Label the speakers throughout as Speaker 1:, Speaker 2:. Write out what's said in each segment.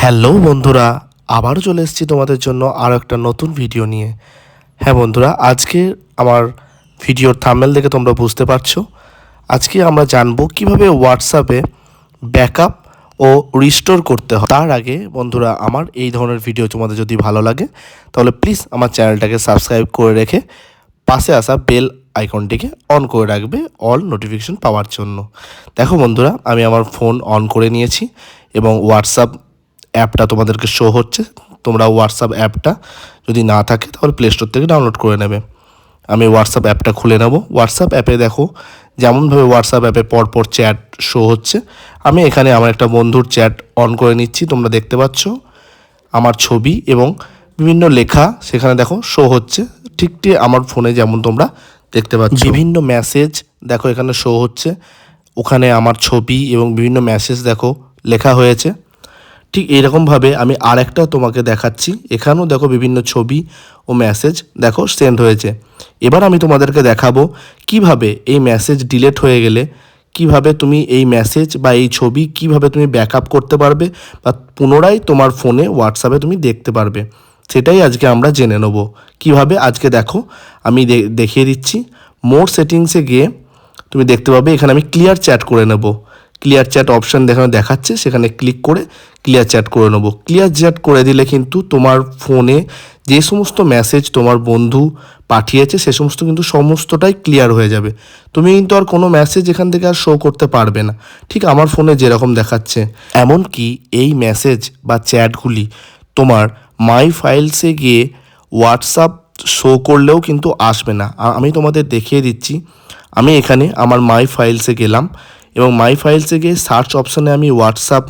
Speaker 1: Hello বন্ধুরা, আবারও চলে এসেছি তোমাদের জন্য আরও একটা নতুন ভিডিও নিয়ে। হ্যাঁ বন্ধুরা, আজকে আমার ভিডিওর থাম্বনেল দেখে তোমরা বুঝতে পারছো, আজকে আমরা জানবো কিভাবে হোয়াটসঅ্যাপে ব্যাকআপ ও রিস্টোর করতে হয়। তার আগে বন্ধুরা, আমার এই ধরনের ভিডিও তোমাদের যদি ভালো লাগে তাহলে প্লিজ আমার চ্যানেলটাকে সাবস্ক্রাইব করে রেখে পাশে আসা বেল আইকনটিকে অন করে রাখবে অল নোটিফিকেশন পাওয়ার জন্য। দেখো বন্ধুরা, আমি আমার ফোন অন করে নিয়েছি এবং হোয়াটসঅ্যাপ অ্যাপটা তোমাদেরকে শো হচ্ছে। তোমরা হোয়াটসঅ্যাপ অ্যাপটা যদি না থাকে তাহলে প্লে স্টোর থেকে ডাউনলোড করে নেবে। আমি হোয়াটসঅ্যাপ অ্যাপটা খুলে নেব। হোয়াটসঅ্যাপ অ্যাপে দেখো যেমনভাবে হোয়াটসঅ্যাপ অ্যাপে পরপর চ্যাট শো হচ্ছে, আমি এখানে আমার একটা বন্ধুর চ্যাট অন করে নিচ্ছি। তোমরা দেখতে পাচ্ছ আমার ছবি এবং বিভিন্ন লেখা সেখানে দেখো শো হচ্ছে, ঠিক আমার ফোনে যেমন তোমরা দেখতে পাচ্ছ। বিভিন্ন মেসেজ দেখো এখানে শো হচ্ছে, ওখানে আমার ছবি এবং বিভিন্ন মেসেজ দেখো লেখা হয়েছে। ঠিক এইরকমভাবে আমি আরেকটা তোমাকে দেখাচ্ছি, এখানেও দেখো বিভিন্ন ছবি ও মেসেজ দেখো সেন্ড হয়েছে। এবার আমি তোমাদেরকে দেখাবো কিভাবে এই মেসেজ ডিলিট হয়ে গেলে কিভাবে তুমি এই মেসেজ বা এই ছবি কিভাবে তুমি ব্যাকআপ করতে পারবে বা পুনরায় তোমার ফোনে হোয়াটসঅ্যাপে তুমি দেখতে পারবে, সেটাই আজকে আমরা জেনে নেব কিভাবে। আজকে দেখো আমি দেখিয়ে দিচ্ছি। মোর সেটিংসে গিয়ে তুমি দেখতে পাবে এখানে আমি ক্লিয়ার চ্যাট করে নেব। ক্লিয়ার চ্যাট অপশান দেখাচ্ছে, সেখানে ক্লিক করে ক্লিয়ার চ্যাট করে নেব। ক্লিয়ার চ্যাট করে দিলে কিন্তু তোমার ফোনে যে সমস্ত মেসেজ তোমার বন্ধু পাঠিয়েছে সে সমস্ত কিন্তু সমস্তটাই ক্লিয়ার হয়ে যাবে। তুমি কিন্তু আর কোনো মেসেজ এখান থেকে আর শো করতে পারবে না, ঠিক আমার ফোনে যেরকম দেখাচ্ছে। এমনকি এই মেসেজ বা চ্যাটগুলি তোমার মাই ফাইলসে গিয়ে হোয়াটসঅ্যাপ শো করলেও কিন্তু আসবে না। আমি তোমাদের দেখিয়ে দিচ্ছি। আমি এখানে আমার মাই ফাইলসে গেলাম এবং মাই ফাইলসে গিয়ে সার্চ অপশানে আমি হোয়াটসঅ্যাপ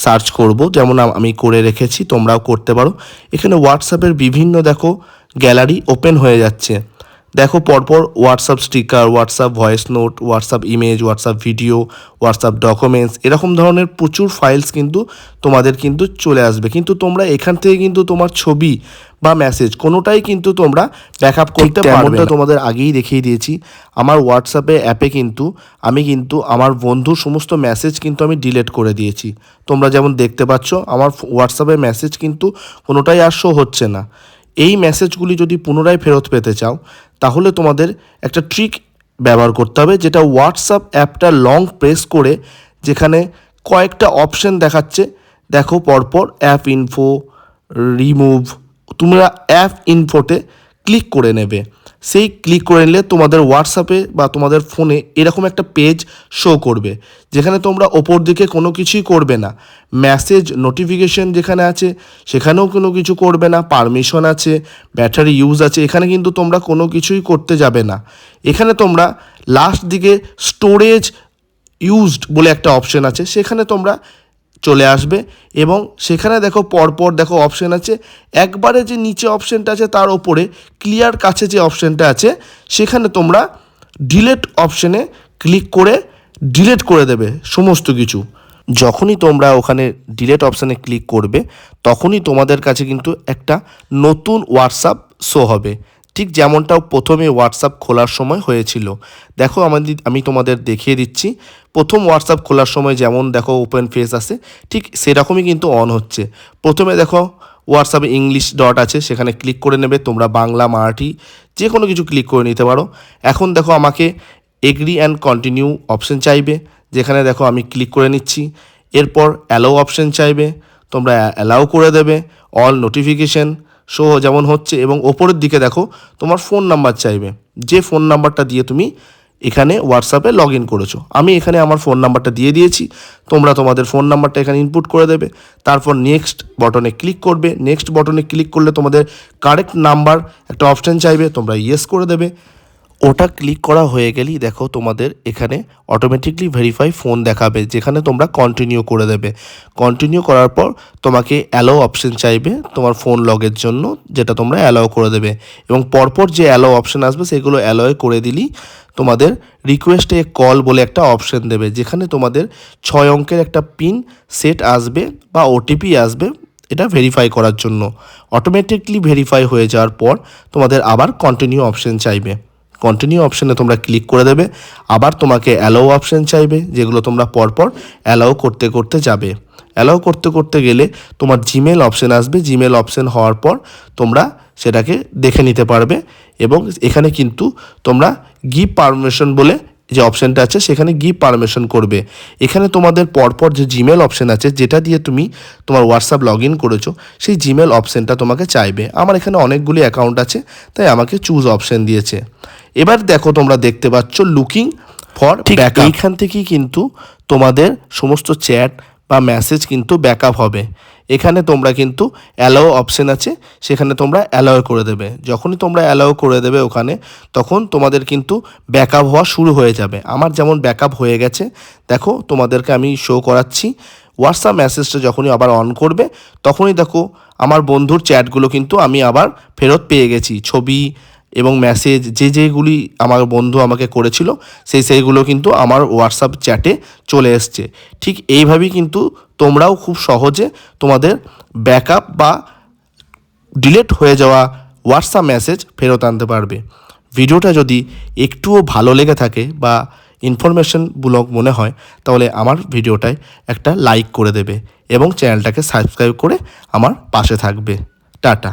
Speaker 1: সার্চ করব, যেমন আমি করে রেখেছি, তোমরাও করতে পারো। এখানে হোয়াটসঅ্যাপের বিভিন্ন দেখো গ্যালারি ওপেন হয়ে যাচ্ছে। দেখো পরপর WhatsApp sticker, WhatsApp voice note, WhatsApp image, WhatsApp video, WhatsApp documents, এরকম ধরনের প্রচুর ফাইলস কিন্তু তোমাদের কিন্তু চলে আসবে। কিন্তু তোমরা এখান থেকে কিন্তু তোমার ছবি বা মেসেজ কোনোটাই কিন্তু তোমরা ব্যাকআপ করতে পারবে না। তোমাদের আগেই দেখিয়ে দিয়েছি আমার হোয়াটসঅ্যাপে অ্যাপে কিন্তু আমি আমার বন্ধুর সমস্ত মেসেজ কিন্তু আমি ডিলিট করে দিয়েছি। তোমরা যেমন দেখতে পাচ্ছ আমার হোয়াটসঅ্যাপে মেসেজ কিন্তু কোনোটাই আর শো হচ্ছে না। এই মেসেজগুলি যদি পুনরায় ফেরত পেতে চাও তাহলে তোমাদের একটা ট্রিক ব্যবহার করতে হবে, যেটা হোয়াটসঅ্যাপ অ্যাপটা লং প্রেস করে যেখানে কয়েকটা অপশন দেখাচ্ছে দেখো পরপর অ্যাপ ইনফো, রিমুভ, তোমরা অ্যাপ ইনফোতে ক্লিক করে নেবে। সেই ক্লিক করে নিলে তোমাদের হোয়াটসঅ্যাপে বা তোমাদের ফোনে এরকম একটা পেজ শো করবে, যেখানে তোমরা ওপর দিকে কোনো কিছুই করবে না। মেসেজ নোটিফিকেশন যেখানে আছে সেখানেও কোনো কিছু করবে না। পারমিশন আছে, ব্যাটারি ইউজ আছে, এখানে কিন্তু তোমরা কোনো কিছুই করতে যাবে না। এখানে তোমরা লাস্ট দিকে স্টোরেজ ইউজড বলে একটা অপশন আছে, সেখানে তোমরা চলে আসবে এবং সেখানে দেখো পরপর দেখো অপশান আছে। একবারে যে নিচে অপশানটা আছে তার ওপরে ক্লিয়ার কাছে যে অপশানটা আছে সেখানে তোমরা ডিলিট অপশানে ক্লিক করে ডিলিট করে দেবে সমস্ত কিছু। যখনই তোমরা ওখানে ডিলিট অপশানে ক্লিক করবে তখনই তোমাদের কাছে কিন্তু একটা নতুন হোয়াটসঅ্যাপ শো হবে, ঠিক যেমনটাও প্রথমে হোয়াটসঅ্যাপ খোলার সময় হয়েছিল। দেখো আমি তোমাদের দেখিয়ে দিচ্ছি। প্রথম হোয়াটসঅ্যাপ খোলার সময় যেমন দেখো ওপেন ফেস আসে, ঠিক সেরকমই কিন্তু অন হচ্ছে। প্রথমে দেখো হোয়াটসঅ্যাপে ইংলিশ ডট আছে, সেখানে ক্লিক করে নেবে। তোমরা বাংলা, মারাঠি যে কোনো কিছু ক্লিক করে নিতে পারো। এখন দেখো আমাকে এগ্রি অ্যান্ড কন্টিনিউ অপশান চাইবে, যেখানে দেখো আমি ক্লিক করে নিচ্ছি। এরপর অ্যালাউ অপশান চাইবে, তোমরা অ্যালাউ করে দেবে। অল নোটিফিকেশান শো যেমন হচ্ছে এবং ওপরের দিকে দেখো তোমার ফোন নাম্বার চাইবে, যে ফোন নাম্বারটা দিয়ে তুমি এখানে হোয়াটসঅ্যাপে লগ ইন করেছো। আমি এখানে আমার ফোন নাম্বারটা দিয়ে দিয়েছি, তোমরা তোমাদের ফোন নাম্বারটা এখানে ইনপুট করে দেবে। তারপর নেক্সট বটনে ক্লিক করবে। নেক্সট বটনে ক্লিক করলে তোমাদের কারেক্ট নাম্বার একটা অপশান চাইবে, তোমরা ইয়েস করে দেবে। ওটা ক্লিক করা হয়ে গেলেই দেখো তোমাদের এখানে অটোমেটিকলি ভেরিফাই ফোন দেখাবে, যেখানে তোমরা কন্টিনিউ করে দেবে। কন্টিনিউ করার পর তোমাকে অ্যালাউ অপশান চাইবে তোমার ফোন লগের জন্য, যেটা তোমরা অ্যালাউ করে দেবে এবং পরপর যে অ্যালাউ অপশান আসবে সেগুলো অ্যালাউ করে দিলেই তোমাদের রিকোয়েস্ট এ কল বলে একটা অপশান দেবে, যেখানে তোমাদের 6 অঙ্কের একটা পিন সেট আসবে বা ওটিপি আসবে এটা ভেরিফাই করার জন্য। অটোমেটিকলি ভেরিফাই হয়ে যাওয়ার পর তোমাদের আবার কন্টিনিউ অপশান চাইবে। কন্টিনিউ অপশানে তোমরা ক্লিক করে দেবে। আবার তোমাকে অ্যালাউ অপশান চাইবে, যেগুলো তোমরা পরপর অ্যালাউ করতে করতে যাবে। অ্যালাউ করতে করতে গেলে তোমার জিমেল অপশান আসবে। জিমেল অপশান হওয়ার পর তোমরা সেটাকে দেখে নিতে পারবে এবং এখানে কিন্তু তোমরা গিভ পারমিশন বলে যে অপশানটা আছে সেখানে গিভ পারমিশন করবে। এখানে তোমাদের পরপর যে জিমেল অপশান আছে, যেটা দিয়ে তুমি তোমার হোয়াটসঅ্যাপ লগ ইন করেছো, সেই জিমেল অপশানটা তোমাকে চাইবে। আমার এখানে অনেকগুলি অ্যাকাউন্ট আছে, তাই আমাকে চুজ অপশান দিয়েছে। এবার দেখো, তোমরা দেখতে পাচ্ছ লুকিং ফর ব্যাকআপ। এইখান থেকেই কিন্তু তোমাদের সমস্ত চ্যাট বা মেসেজ কিন্তু ব্যাকআপ হবে। এখানে তোমরা কিন্তু অ্যালাউ অপশান আছে, সেখানে তোমরা অ্যালাউ করে দেবে। যখনই তোমরা অ্যালাউ করে দেবে ওখানে, তখন তোমাদের কিন্তু ব্যাকআপ হওয়া শুরু হয়ে যাবে। আমার যেমন ব্যাকআপ হয়ে গেছে, দেখো তোমাদেরকে আমি শো করাচ্ছি। হোয়াটসঅ্যাপ মেসেজটা যখনই আবার অন করবে, তখনই দেখো আমার বন্ধুর চ্যাটগুলো কিন্তু আমি আবার ফেরত পেয়ে গেছি। ছবি এবং মেসেজ যেগুলি আমার বন্ধু আমাকে করেছিল, সেইগুলো কিন্তু আমার হোয়াটসঅ্যাপ চ্যাটে চলে এসছে। ঠিক এইভাবেই কিন্তু তোমরাও খুব সহজে তোমাদের ব্যাকআপ বা ডিলিট হয়ে যাওয়া হোয়াটসঅ্যাপ মেসেজ ফেরত আনতে পারবে। ভিডিওটা যদি একটুও ভালো লেগে থাকে বা ইনফরমেশনমূলক মনে হয়, তাহলে আমার ভিডিওটায় একটা লাইক করে দেবে এবং চ্যানেলটাকে সাবস্ক্রাইব করে আমার পাশে থাকবে। টাটা।